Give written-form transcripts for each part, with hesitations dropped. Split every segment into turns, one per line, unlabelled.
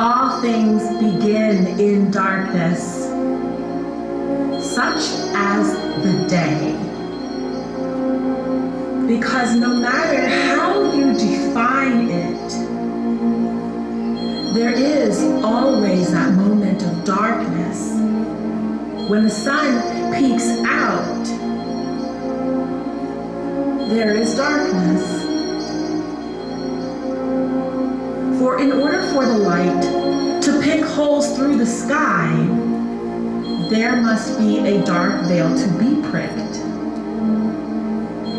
All things begin in darkness, such as the day. Because no matter how you define it, there is always that moment of darkness when the sun peeks out. There is darkness. For in order for the light to pick holes through the sky, there must be a dark veil to be pricked.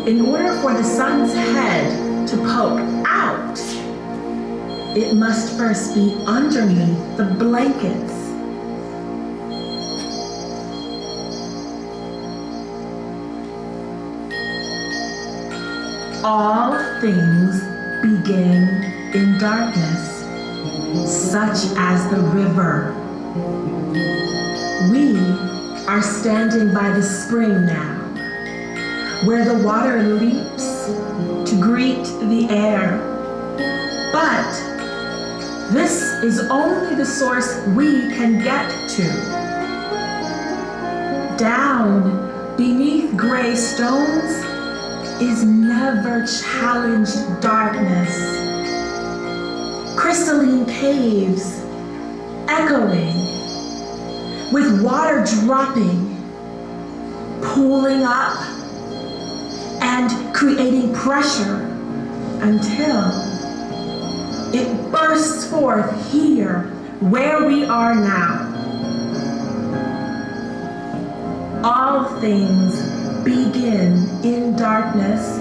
In order for the sun's head to poke out, it must first be underneath the blankets. All things begin in darkness, such as the river. We are standing by the spring now, where the water leaps to greet the air. But this is only the source we can get to. Down beneath gray stones is never challenged darkness. Crystalline caves, echoing, with water dropping, pooling up, and creating pressure until it bursts forth here, where we are now. All things begin in darkness,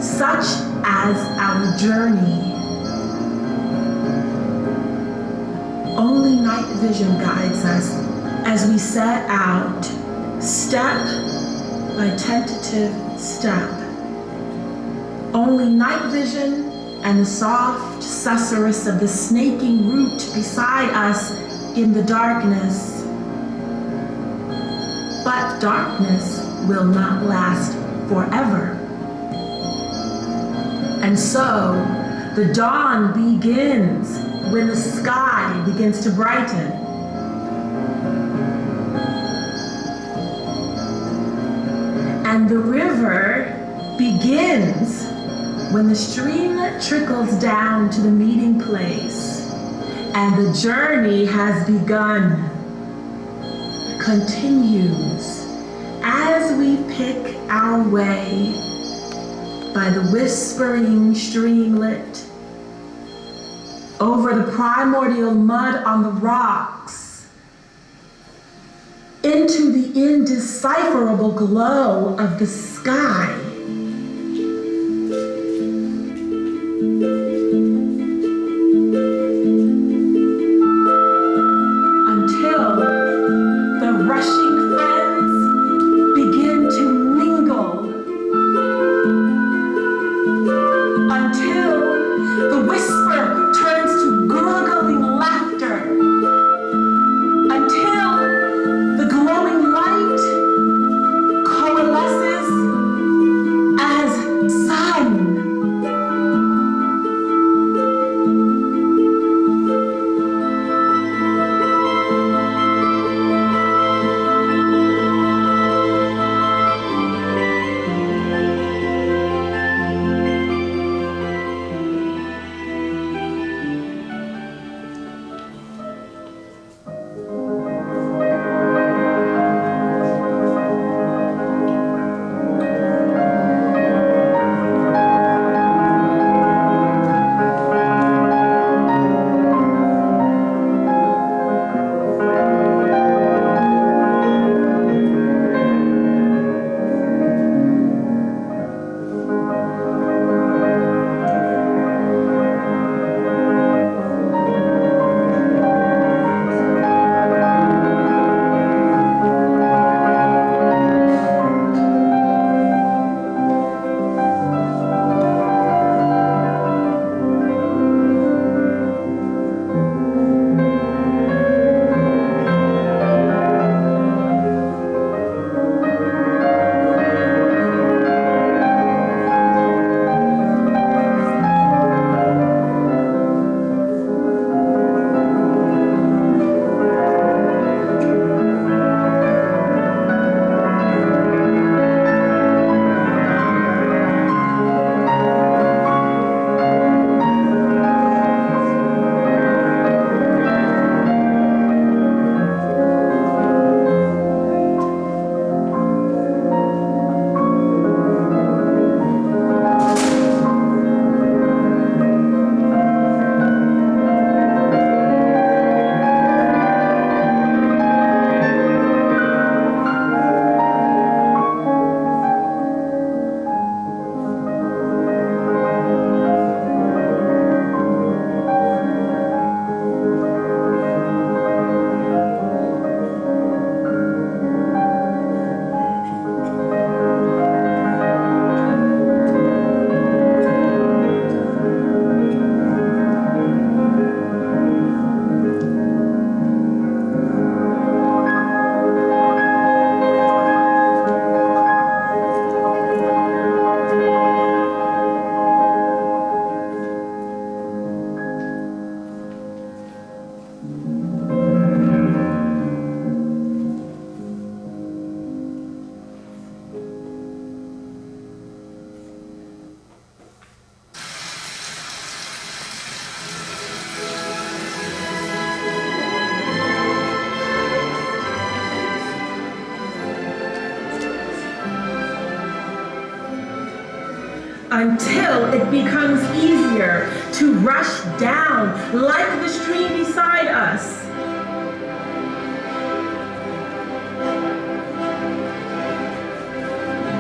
such as our journey. Only night vision guides us as we set out, step by tentative step. Only night vision and the soft susurrus of the snaking root beside us in the darkness. But darkness will not last forever. And so, the dawn begins when the sky begins to brighten. And the river begins when the streamlet trickles down to the meeting place and the journey has begun. Continues as we pick our way by the whispering streamlet, over the primordial mud on the rocks, into the indecipherable glow of the sky. Until the rushing friends begin to mingle. Until the whisper turns to gurgling laughter. Until the glowing light coalesces until it becomes easier to rush down like the stream beside us.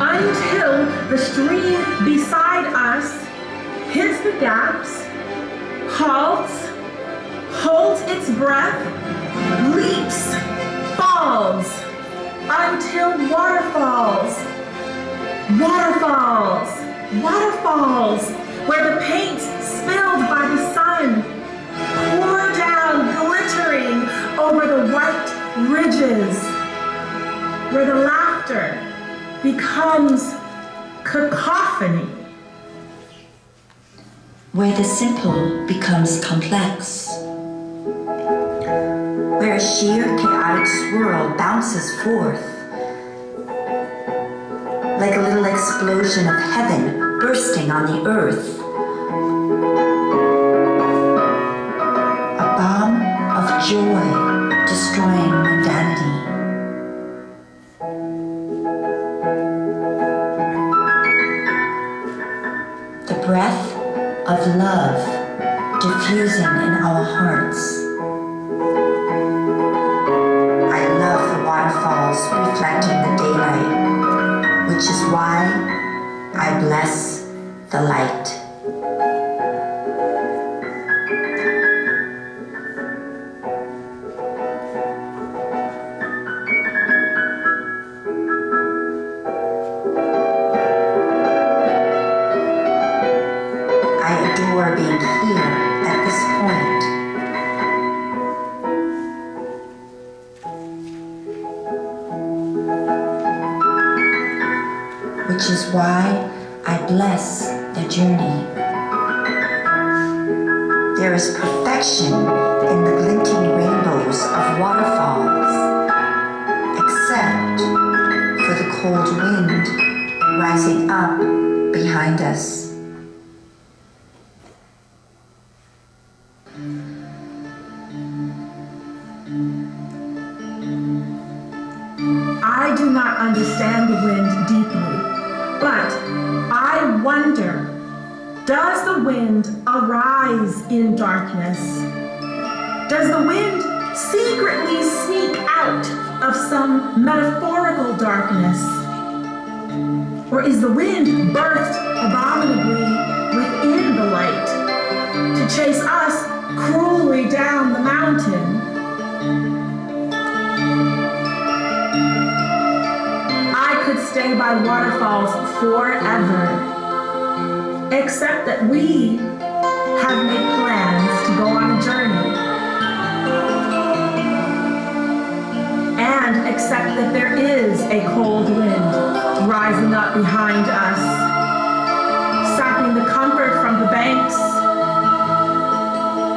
Until the stream beside us hits the gaps, halts, holds its breath, leaps, falls, until waterfalls, waterfalls, waterfalls, where the paint spilled by the sun pour down glittering over the white ridges, where the laughter becomes cacophony.
Where the simple becomes complex. Where a sheer chaotic swirl bounces forth, like a little explosion of heaven bursting on the earth. A bomb of joy destroying mundanity. The breath of love diffusing in our hearts. I love the waterfalls reflecting the daylight, which is why I bless the light. Being here at this point, which is why I bless the journey. There is perfection in the glinting rainbows of waterfalls, except for the cold wind rising up behind us.
I do not understand the wind deeply, but I wonder, does the wind arise in darkness? Does the wind secretly sneak out of some metaphorical darkness? Or is the wind birthed abominably within the light to chase us cruelly down the mountain? I could stay by waterfalls forever, except that we have made plans to go on a journey. And except that there is a cold wind rising up behind us, sapping the comfort from the banks,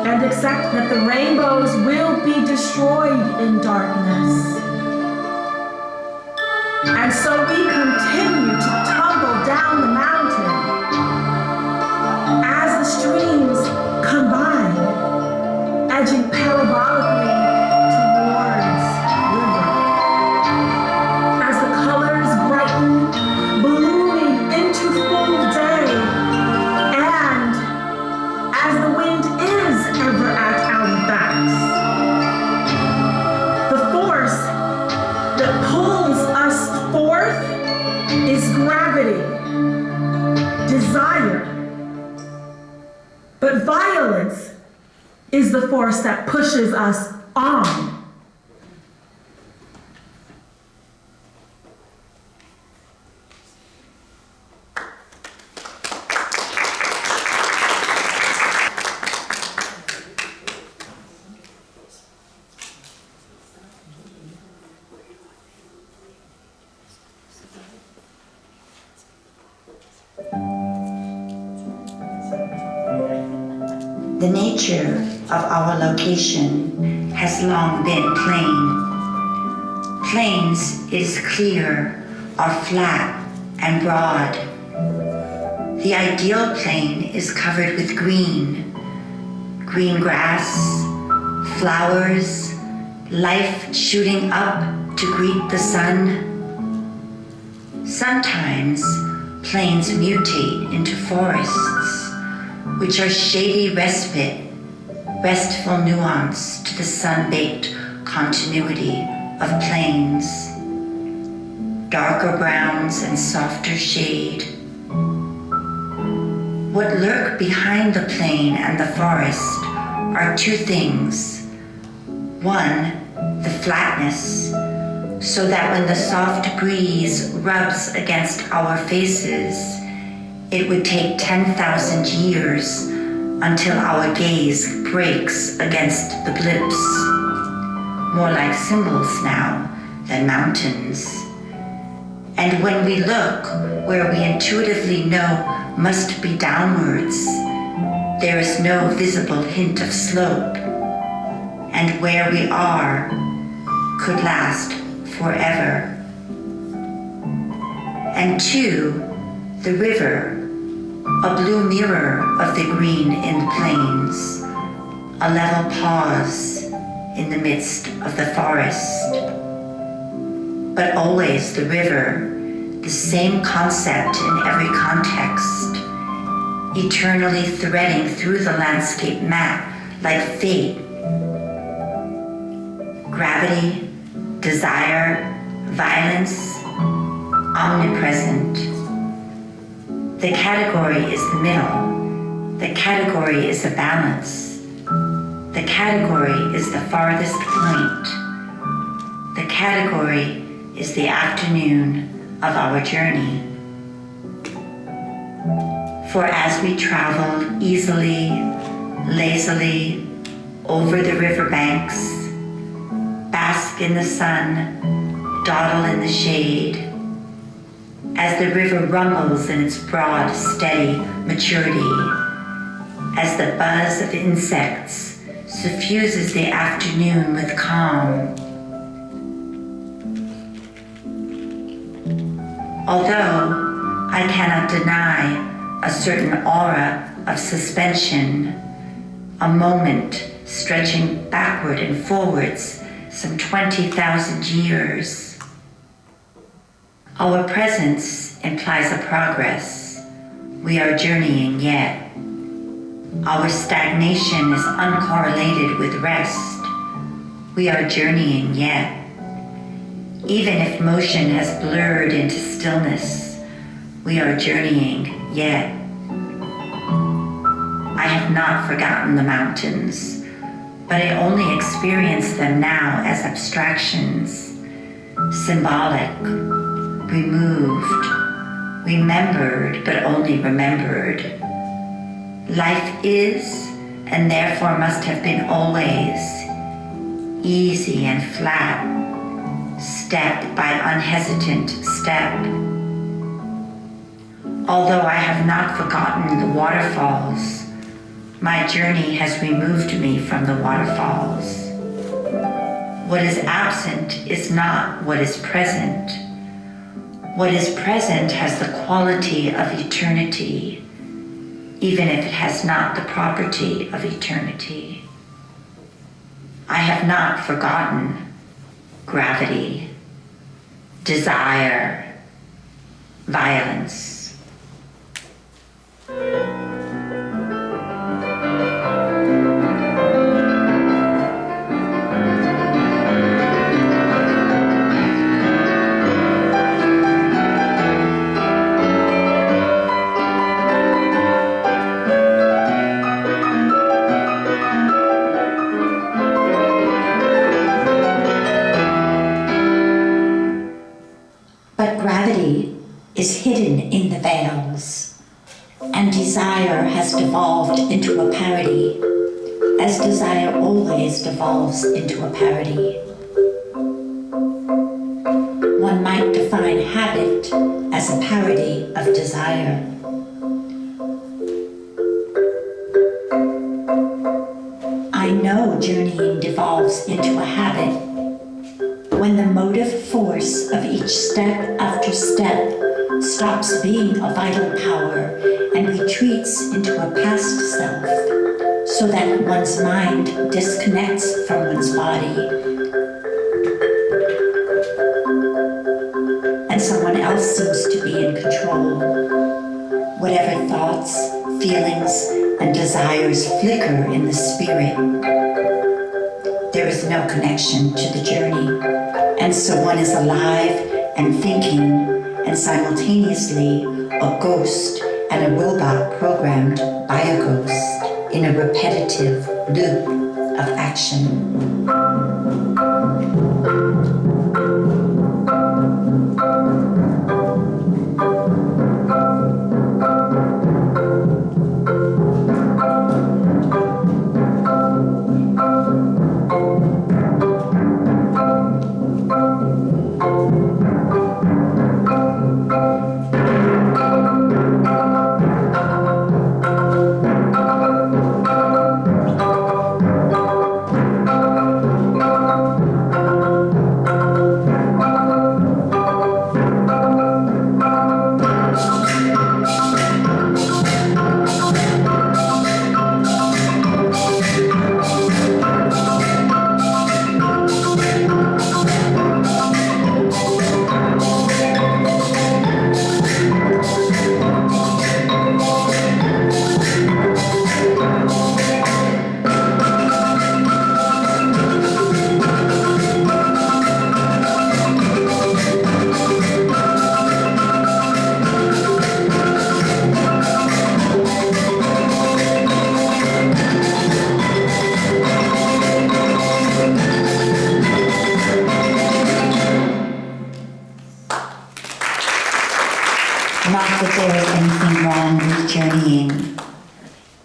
and except that the rainbows will be destroyed in darkness. And so we continue to tumble down the mountain as the streams combine, edging parabolically towards river. As the colors brighten, blooming into full day, and as the wind is ever at our backs, the force that pulls us forth is gravity, desire. But violence is the force that pushes us on.
The nature of our location has long been plain. Plains, it is clear, are flat and broad. The ideal plain is covered with green grass, flowers, life shooting up to greet the sun. Sometimes plains mutate into forests, which are shady respite, restful nuance to the sun-baked continuity of plains, darker browns and softer shade. What lurk behind the plain and the forest are two things. One, the flatness, so that when the soft breeze rubs against our faces, it would take 10,000 years until our gaze breaks against the blips, more like symbols now than mountains. And when we look where we intuitively know must be downwards, there is no visible hint of slope, and where we are could last forever. And two, the river, a blue mirror of the green in the plains, a level pause in the midst of the forest. But always the river, the same concept in every context, eternally threading through the landscape map like fate. Gravity, desire, violence, omnipresent. The category is the middle. The category is the balance. The category is the farthest point. The category is the afternoon of our journey. For as we travel easily, lazily, over the riverbanks, bask in the sun, dawdle in the shade, as the river rumbles in its broad, steady maturity, as the buzz of insects suffuses the afternoon with calm. Although I cannot deny a certain aura of suspension, a moment stretching backward and forwards some 20,000 years. Our presence implies a progress. We are journeying yet. Our stagnation is uncorrelated with rest. We are journeying yet. Even if motion has blurred into stillness, we are journeying yet. I have not forgotten the mountains, but I only experience them now as abstractions, symbolic, removed, remembered, but only remembered. Life is, and therefore must have been always, easy and flat, step by unhesitant step. Although I have not forgotten the waterfalls, my journey has removed me from the waterfalls. What is absent is not what is present. What is present has the quality of eternity, even if it has not the property of eternity. I have not forgotten gravity, desire, violence. Is hidden in the veils, and desire has devolved into a parody, as desire always devolves into a parody. One might define habit as a parody of desire. I know journeying devolves into a habit when the motive force of each step after step stops being a vital power and retreats into a past self, so that one's mind disconnects from one's body, and someone else seems to be in control. whatever thoughts, feelings, and desires flicker in the spirit. There is no connection to the journey, and so one is alive and thinking, and simultaneously a ghost and a robot programmed by a ghost in a repetitive loop of action.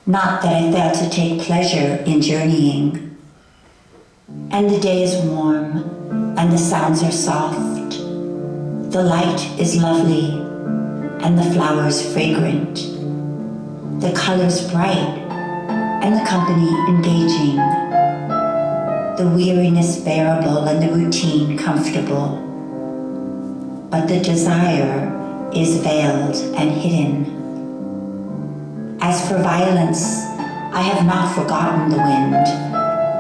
Not that I fail to take pleasure in journeying. And the day is warm, and the sounds are soft. The light is lovely, and the flowers fragrant. The colors bright, and the company engaging. The weariness bearable, and the routine comfortable. But the desire is veiled and hidden. As for violence, I have not forgotten the wind,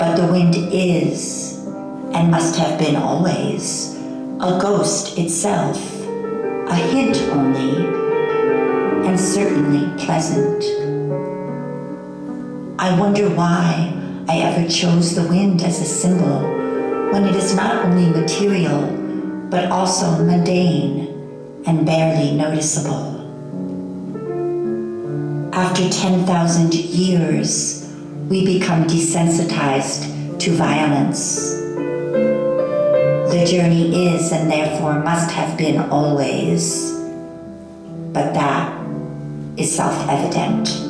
but the wind is, and must have been always, a ghost itself, a hint only, and certainly pleasant. I wonder why I ever chose the wind as a symbol, when it is not only material, but also mundane and barely noticeable. After 10,000 years, we become desensitized to violence. The journey is and therefore must have been always, but that is self-evident.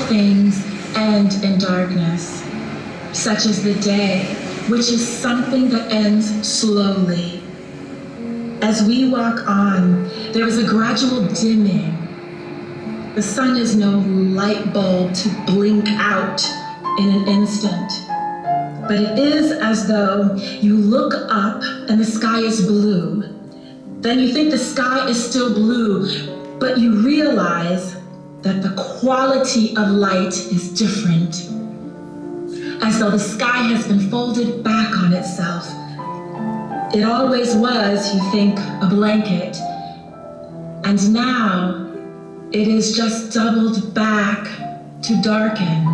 Things end in darkness, such as the day, which is something that ends slowly. As we walk on, there is a gradual dimming. The sun is no light bulb to blink out in an instant, but it is as though you look up and the sky is blue. Then you think the sky is still blue, but you realize that the quality of light is different, as though the sky has been folded back on itself. It always was, you think, a blanket, and now it is just doubled back to darken.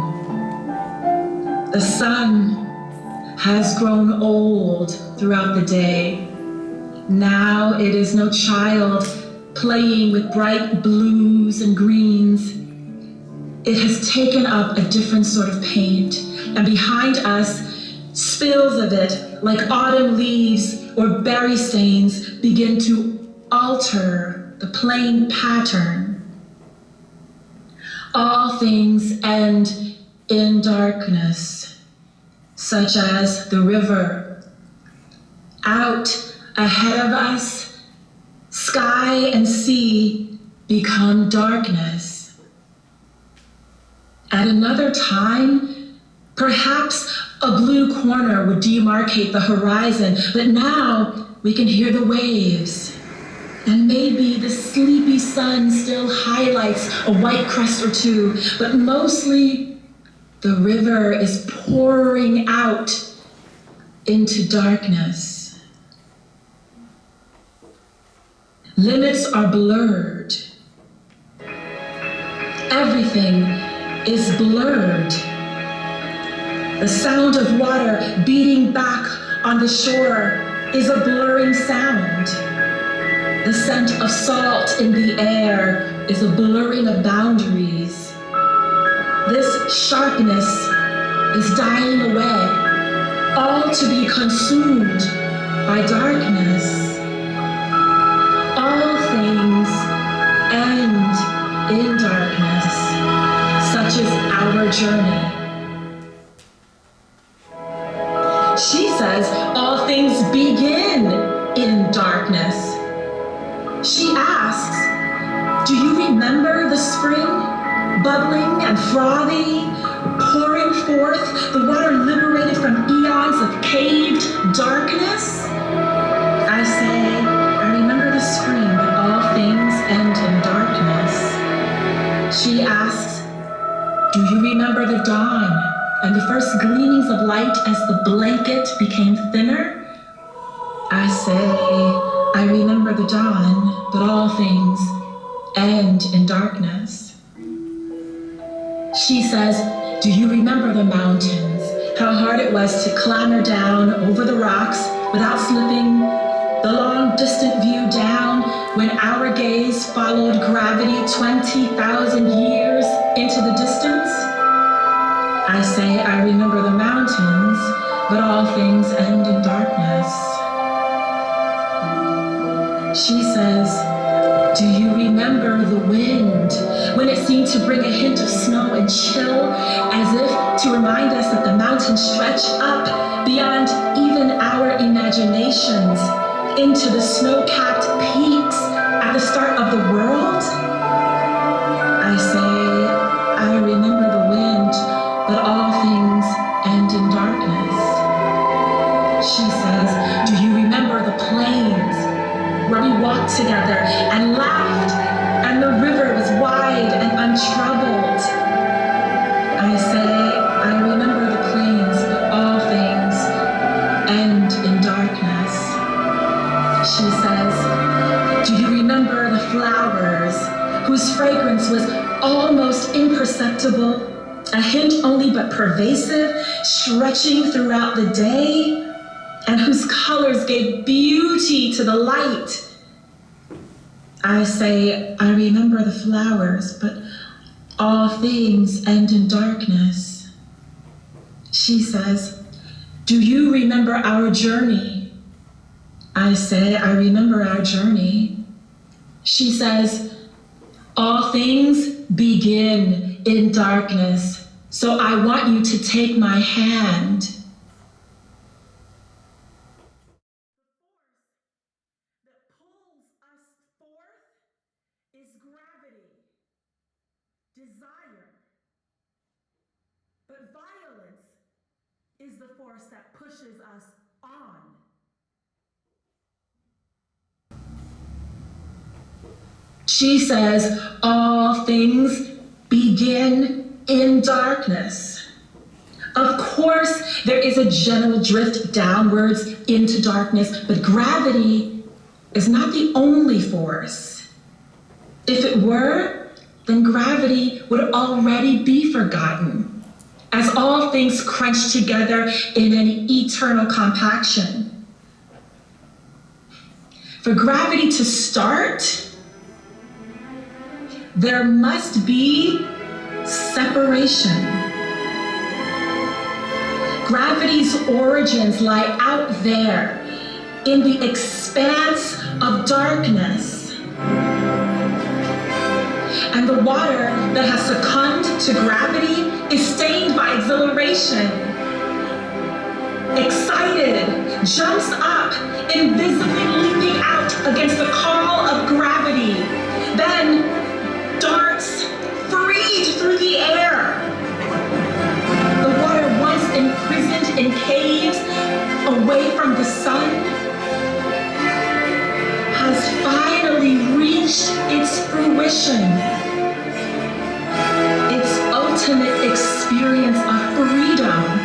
The sun has grown old throughout the day. Now it is no child playing with bright blues and greens. It has taken up a different sort of paint, and behind us, spills of it, like autumn leaves or berry stains, begin to alter the plain pattern. All things end in darkness, such as the river. Out ahead of us, sky and sea become darkness. At another time, perhaps a blue corner would demarcate the horizon, but now we can hear the waves. And maybe the sleepy sun still highlights a white crest or two, but mostly the river is pouring out into darkness. Limits are blurred. Everything is blurred. The sound of water beating back on the shore is a blurring sound. The scent of salt in the air is a blurring of boundaries. This sharpness is dying away, all to be consumed by darkness. All things end in darkness, such is our journey. She says all things begin in darkness. She asks, do you remember the spring, bubbling and frothy, pouring forth the water liberated from eons of caved darkness? I say, I remember the spring, but all things end in darkness. She asks, do you remember the dawn and the first gleamings of light as the blanket became thinner? I say, I remember the dawn, but all things end in darkness. She says, do you remember the mountains? How hard it was to clamber down over the rocks without slipping, the long distant view down when our gaze followed gravity 20,000 years into the distance? I say, I remember the mountains, but all things end in darkness. She says, do you remember the wind when it seemed to bring a hint of snow and chill, as if to remind us that the mountains stretch up beyond even our imaginations into the snow-capped peaks at the start of the world? I say, I remember the wind, but all things end in darkness. She says, do you remember the plains where we walked together and laughed, and the river was wide and untroubled? I say, I remember the plains, but all things end in darkness. She says, do you remember the flowers whose fragrance was almost imperceptible, a hint only but pervasive, stretching throughout the day, and whose colors gave beauty to the light? I say, I remember the flowers, but all things end in darkness. She says, do you remember our journey? I say, I remember our journey. She says, all things begin in darkness, so I want you to take my hand. Desire. But violence is the force that pushes us on. She says all things begin in darkness. Of course, there is a general drift downwards into darkness, but gravity is not the only force. If it were, then gravity would already be forgotten, as all things crunch together in an eternal compaction. For gravity to start, there must be separation. Gravity's origins lie out there in the expanse of darkness. And the water that has succumbed to gravity is stained by exhilaration. jumps up, invisibly leaping out against the call of gravity, then darts freed through the air. The water once imprisoned in caves away from the sun has finally reached its fruition, its ultimate experience of freedom.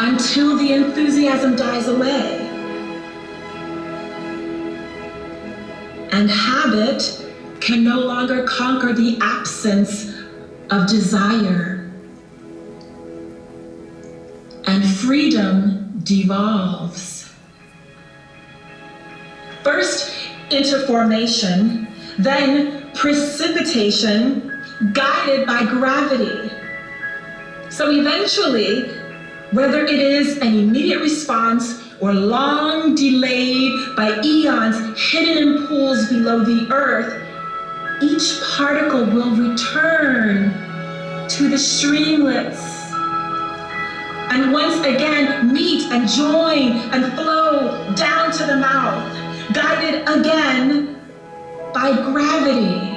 Until the enthusiasm dies away. And habit can no longer conquer the absence of desire. And freedom devolves. First into formation, then precipitation, guided by gravity. So eventually, whether it is an immediate response or long delayed by eons hidden in pools below the earth, each particle will return to the streamlets and once again meet and join and flow down to the mouth, guided again by gravity.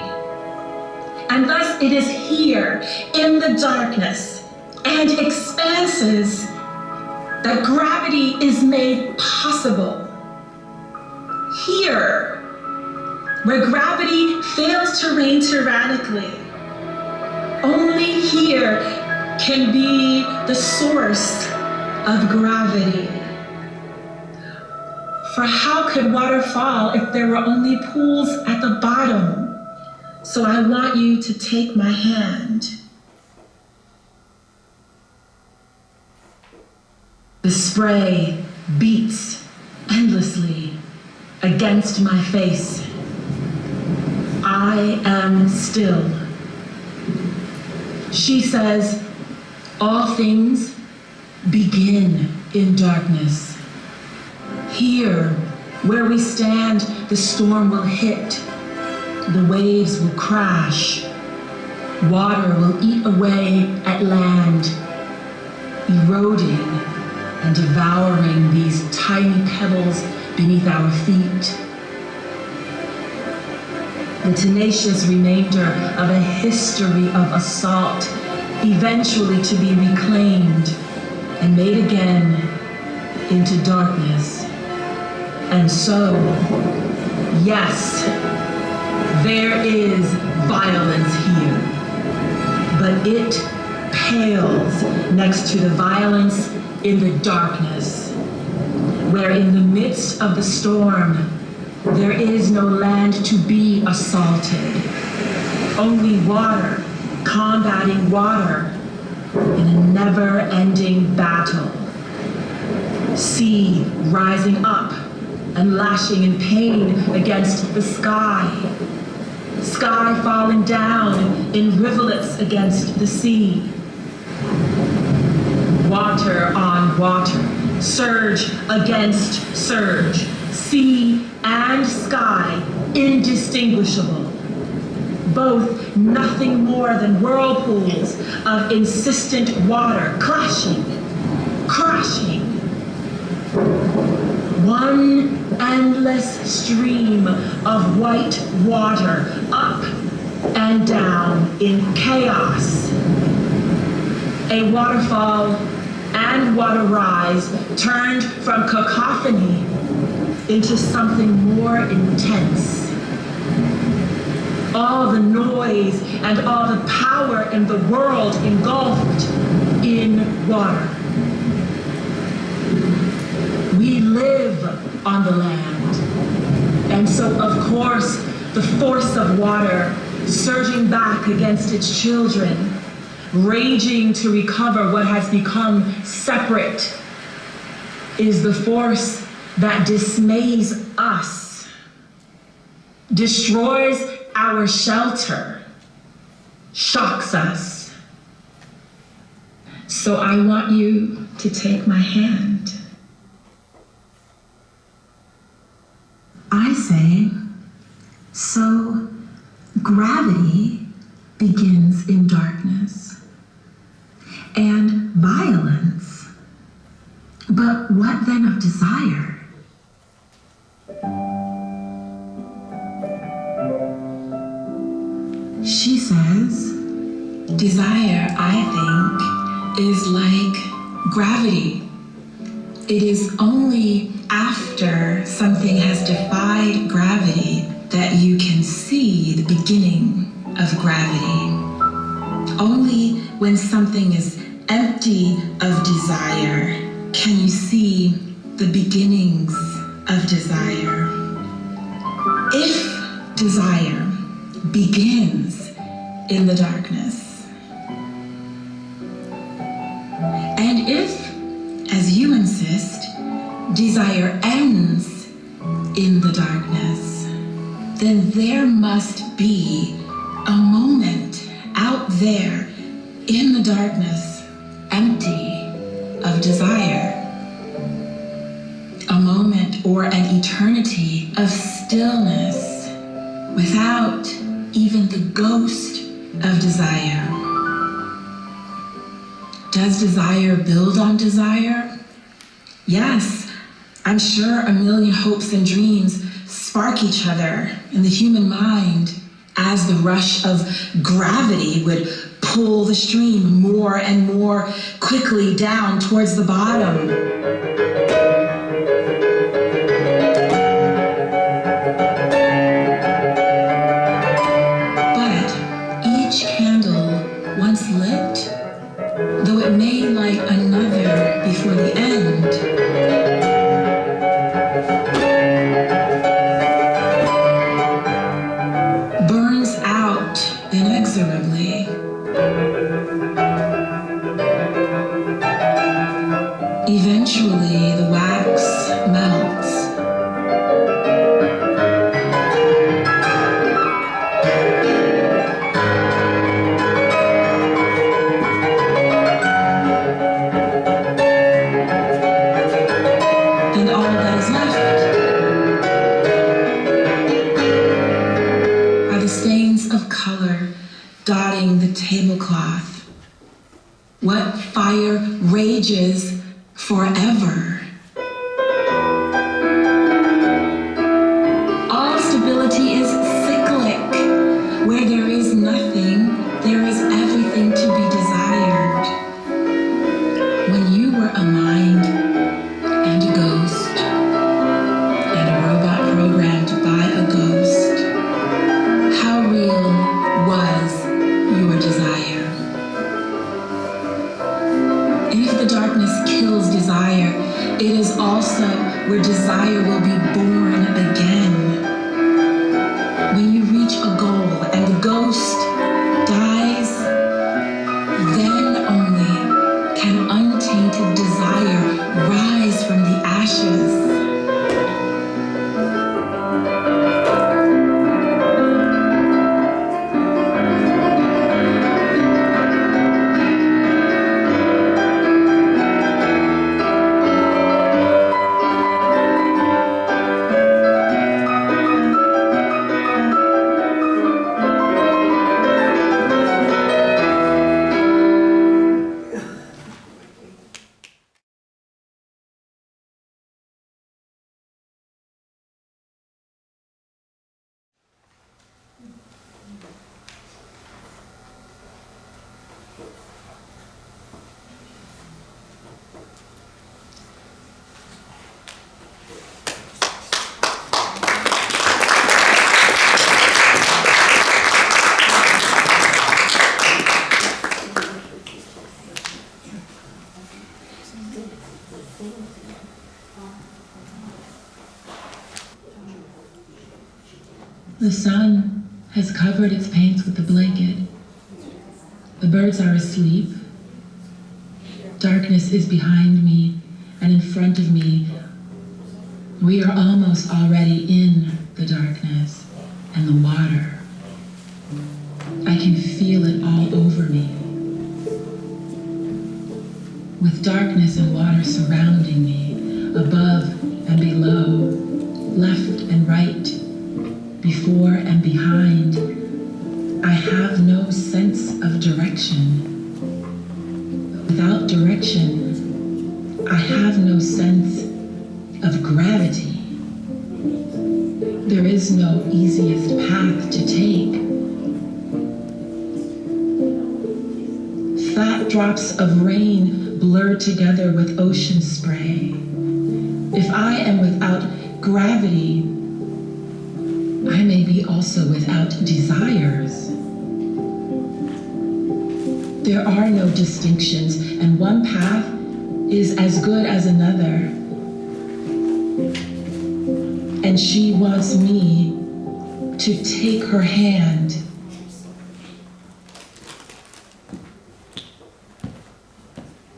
And thus it is here in the darkness and expanses that gravity is made possible. Here, where gravity fails to reign tyrannically, only here can be the source of gravity. For how could water fall if there were only pools at the bottom? So I want you to take my hand. The spray beats endlessly against my face. I am still. She says, all things begin in darkness. Here, where we stand, the storm will hit. The waves will crash. Water will eat away at land, eroding and devouring these tiny pebbles beneath our feet. The tenacious remainder of a history of assault, eventually to be reclaimed and made again into darkness. And so, yes, there is violence here, but it pales next to the violence in the darkness, where in the midst of the storm, there is no land to be assaulted, only water combating water in a never-ending battle. Sea rising up and lashing in pain against the sky. Sky falling down in rivulets against the sea. Water on water, surge against surge, sea and sky indistinguishable. Both nothing more than whirlpools of insistent water clashing, crashing. One endless stream of white water up and down in chaos. A waterfall and water rise turned from cacophony into something more intense. All the noise and all the power in the world engulfed in water. We live on the land, and so of course the force of water surging back against its children, raging to recover what has become separate, is the force that dismays us, destroys our shelter, shocks us. So I want you to take my hand. I say, so gravity begins in darkness, and violence. But what then of desire? She says, desire, I think, is like gravity. It is only after something has defied gravity that you can see the beginning of gravity. Only when something is empty of desire can you see the beginnings of desire. If desire begins in the darkness, and if, as you insist, desire ends in the darkness, then there must be a moment out there in the darkness, empty of desire. A moment or an eternity of stillness without even the ghost of desire. Does desire build on desire? Yes, I'm sure a million hopes and dreams spark each other in the human mind as the rush of gravity would pull the stream more and more quickly down towards the bottom. But each candle once lit, though it may light another before the end, burns out inexorably. Eventually, the wax melts. And all that is left are the stains of color dotting the tablecloth. What fire rages forever? All stability is cyclic. Where there is nothing, there is everything to be desired. When you were a mind and a ghost, and a robot programmed by a ghost, how real was your desire? And if the darkness kills desire, it is also where desire will be born again. When you reach a goal and the ghost dies, then only can untainted desire rise from the ashes. The sun has covered its paints with a blanket. The birds are asleep. Darkness is behind me, and in front of me, we are almost already in the darkness and the water. I can feel it all over me. With darkness and water surrounding me, above and below, left and right, before and behind, I have no sense of direction. Without direction, I have no sense of gravity. There is no easiest path to take. Fat drops of rain blur together with ocean spray. If I am without gravity, I may be also without desires. There are no distinctions, and one path is as good as another. And she wants me to take her hand.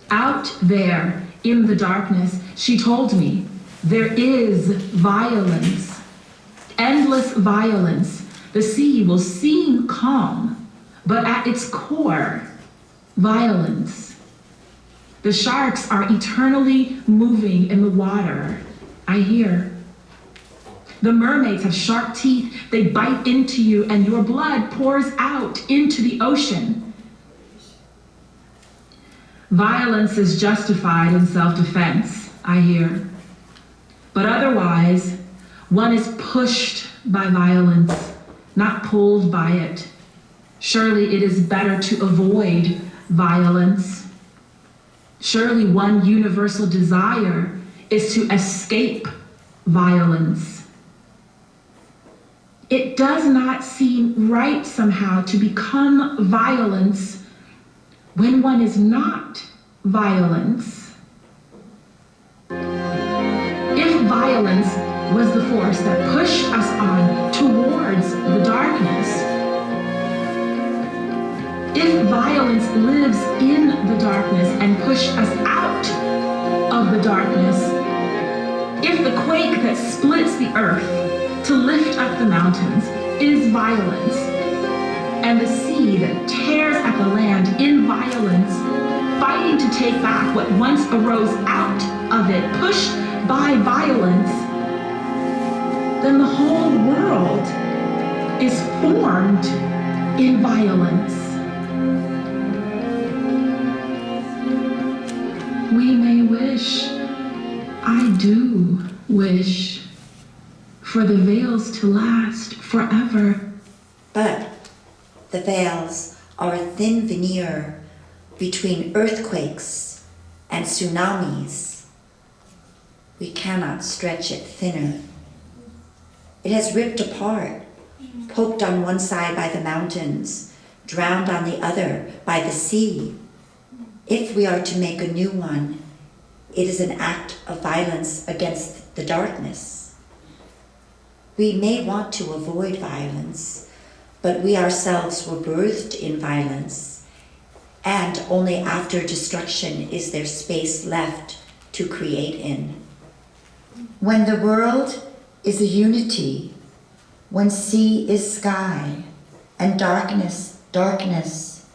Out there in the darkness, she told me, there is violence, endless violence. The sea will seem calm, but at its core, violence. The sharks are eternally moving in the water, I hear. The mermaids have sharp teeth, they bite into you, and your blood pours out into the ocean. Violence is justified in self-defense, I hear. But otherwise, one is pushed by violence, not pulled by it. Surely it is better to avoid violence. Surely one universal desire is to escape violence. It does not seem right somehow to become violence when one is not violence. If violence was the force that pushed us on towards the darkness, if violence lives in the darkness and pushed us out of the darkness, if the quake that splits the earth to lift up the mountains is violence, and the sea that tears at the land in violence, fighting to take back what once arose out of it, pushed by violence, then the whole world is formed in violence. We may wish, I do wish, for the veils to last forever.
But the veils are a thin veneer between earthquakes and tsunamis. We cannot stretch it thinner. It has ripped apart, poked on one side by the mountains, drowned on the other by the sea. If we are to make a new one, it is an act of violence against the darkness. We may want to avoid violence, but we ourselves were birthed in violence, and only after destruction is there space left to create in. When the world is a unity, when sea is sky, and darkness, darkness,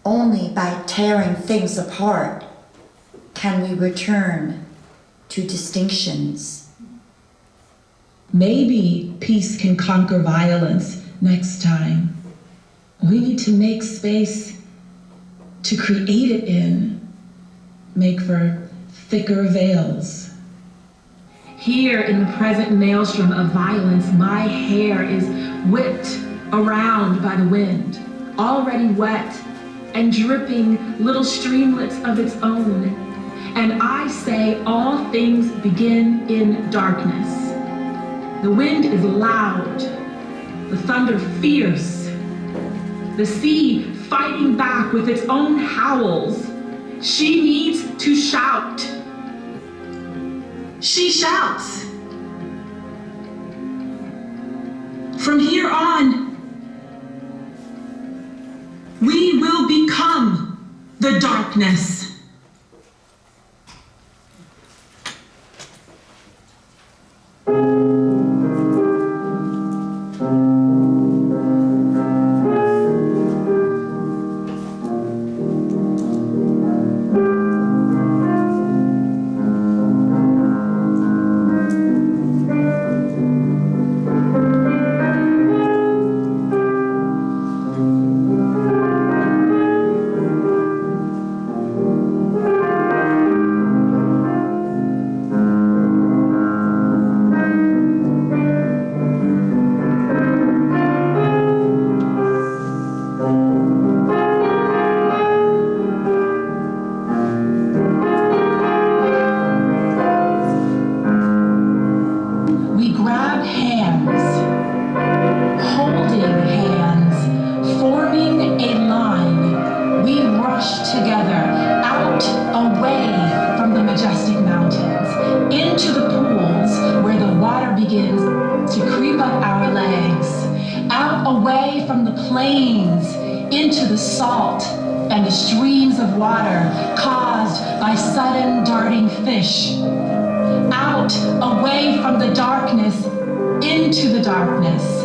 only by tearing things apart can we return to distinctions.
Maybe peace can conquer violence next time. We need to make space to create it in, make for thicker veils. Here in the present maelstrom of violence, my hair is whipped around by the wind, already wet and dripping little streamlets of its own. And I say all things begin in darkness. The wind is loud, the thunder fierce, the sea fighting back with its own howls. She needs to shout. She shouts. From here on, we will become the darkness. from the plains into the salt and the streams of water caused by sudden darting fish. Out, away from the darkness, into the darkness.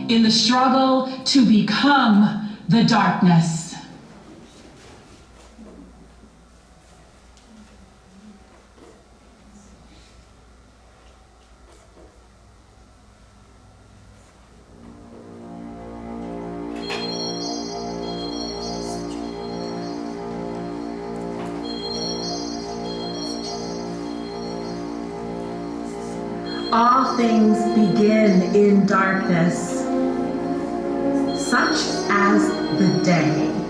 In the struggle to become the darkness. All things begin in darkness, such as the day.